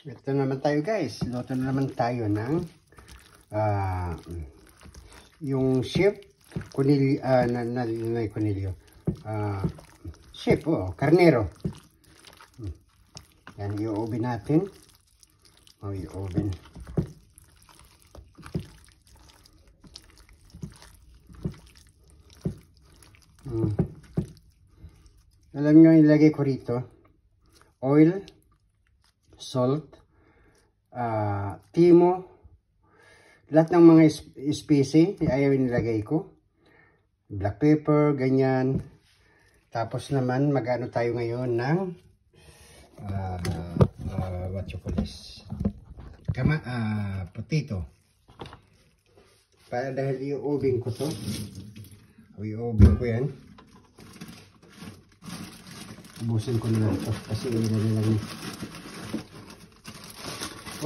Ito naman tayo guys. Luto na naman tayo ng yung chef kunilyo, kunilyo. Chef, karnero. Yan, i-oven natin. I-oven. Alam nyo, ilagay ko rito oil, salt, timo, lahat ng mga spicy ayaw nilagay ko, black pepper, ganyan. Tapos naman mag-ano tayo ngayon ng what you call this, potato, para dahil i-oven ko to, i-oven ko yan. Ubusin ko na lang ito kasi ilan na lang.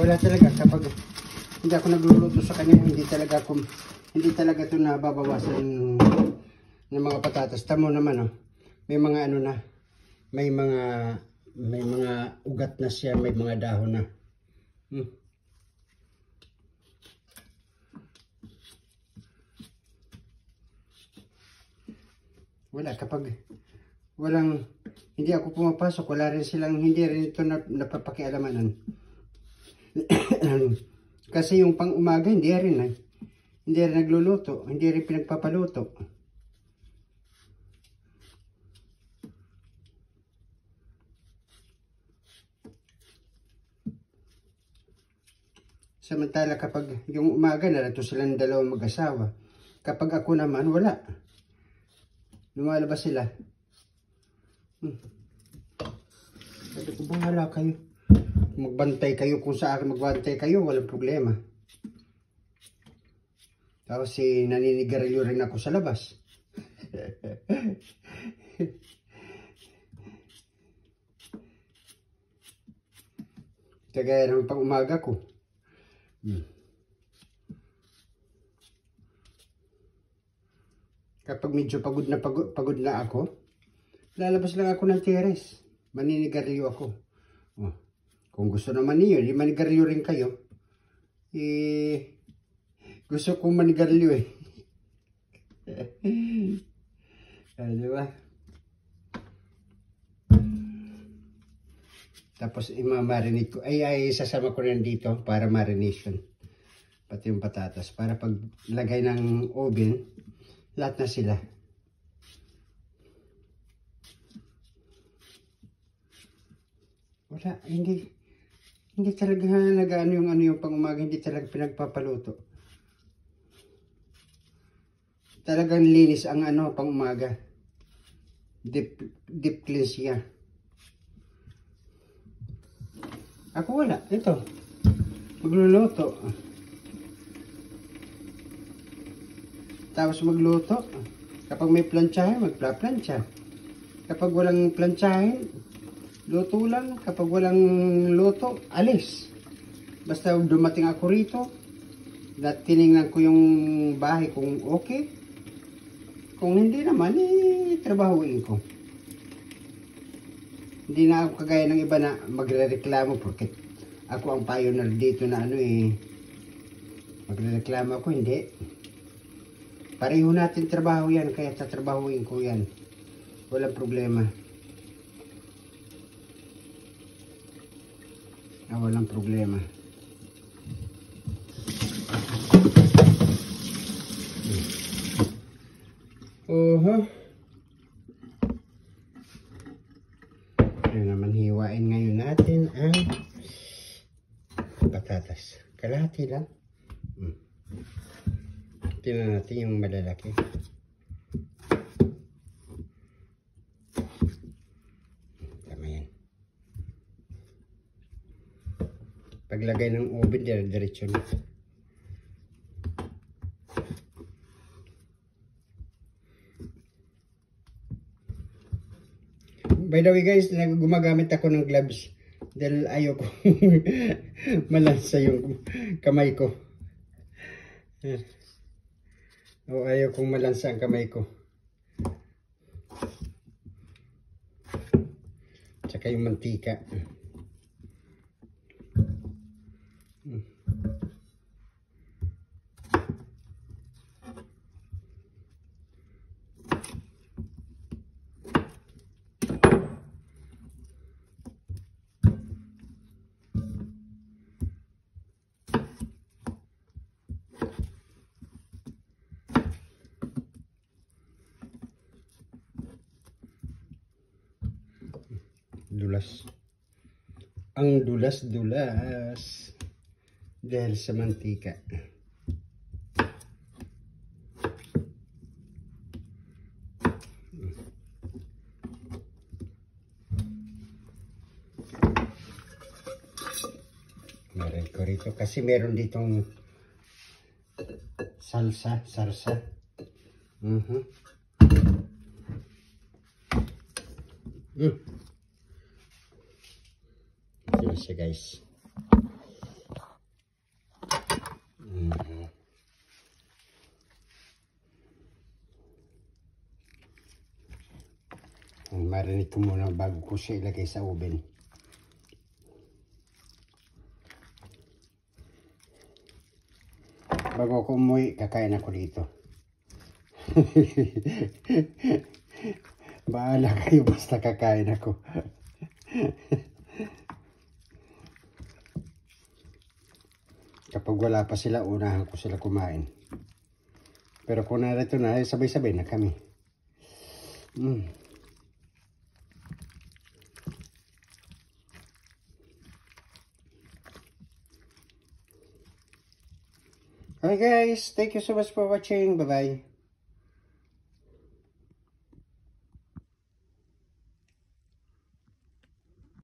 Wala talaga kapag hindi ako nagluluto sa kanya, hindi talaga ito nababawasan ng mga patatas. Tamo naman may mga ano na, may mga ugat na siya, may mga dahon na. Wala kapag hindi ako pumapasok, wala rin silang, hindi rin ito napapakialamanan. Kasi yung pang umaga, hindi rin nagluluto, hindi rin pinagpapaluto. Samantala kapag yung umaga, narito silang dalawang mag-asawa. Kapag ako naman, wala. Lumalabas sila. Sabi ko, bahala kayo. Magbantay kayo kung sa akin magbantay kayo, walang problema. Tapos naninigarilyo rin ako sa labas. Kagaya ng pang umaga ko. Kapag medyo pagod na ako, lalabas lang ako ng teres. Maninigarilyo ako. Kung gusto naman niyo, di manigarilyo rin kayo. Gusto kong manigarilyo diba? Tapos imamarinate ko. Ay sasama ko rin dito para marination. Pati yung patatas. Para pag lagay ng oven, lahat na sila. Wala, hindi talaga nag-ano yung pang-umaga, hindi talaga pinagpapaluto. Talagang linis ang pang-umaga. Deep cleanse siya. Ako wala, ito. Magluluto. Tapos magluto. Kapag may planchahin, magpla-plancha. Kapag walang planchahin, luto lang. Kapag walang luto, alis. Basta dumating ako rito, tinignan ko yung bahay kung okay. Kung hindi naman, trabahuin ko. Hindi na ako kagaya ng iba na magrereklamo porque ako ang pioneer dito na magrereklamo ako, hindi. Pareho natin trabaho yan, kaya tatrabahuin ko yan. Walang problema. Walang problema. Ayan naman, hiwain ngayon natin ang patatas. Kalahati lang. Tingnan natin yung malalaki. Tama yan. Paglagay ng oven, diretso na. By the way guys, gumagamit ako ng gloves dahil ayoko malansa yung kamay ko. Ayaw kong malansa ang kamay ko. Tsaka yung mantika. Dulas. Ang dulas-dulas dahil sa mantika. Meron ko rito kasi meron ditong sarsa. Ito siya guys. Marinig ko muna bago ko siya ilagay sa oven. Bago ko umuwi, kakain ako dito. Bahala kayo basta kakain ako. Kapag wala pa sila, unahan ko sila kumain. Pero kung narito na, sabay-sabay na kami. Okay guys, thank you so much for watching. Bye-bye.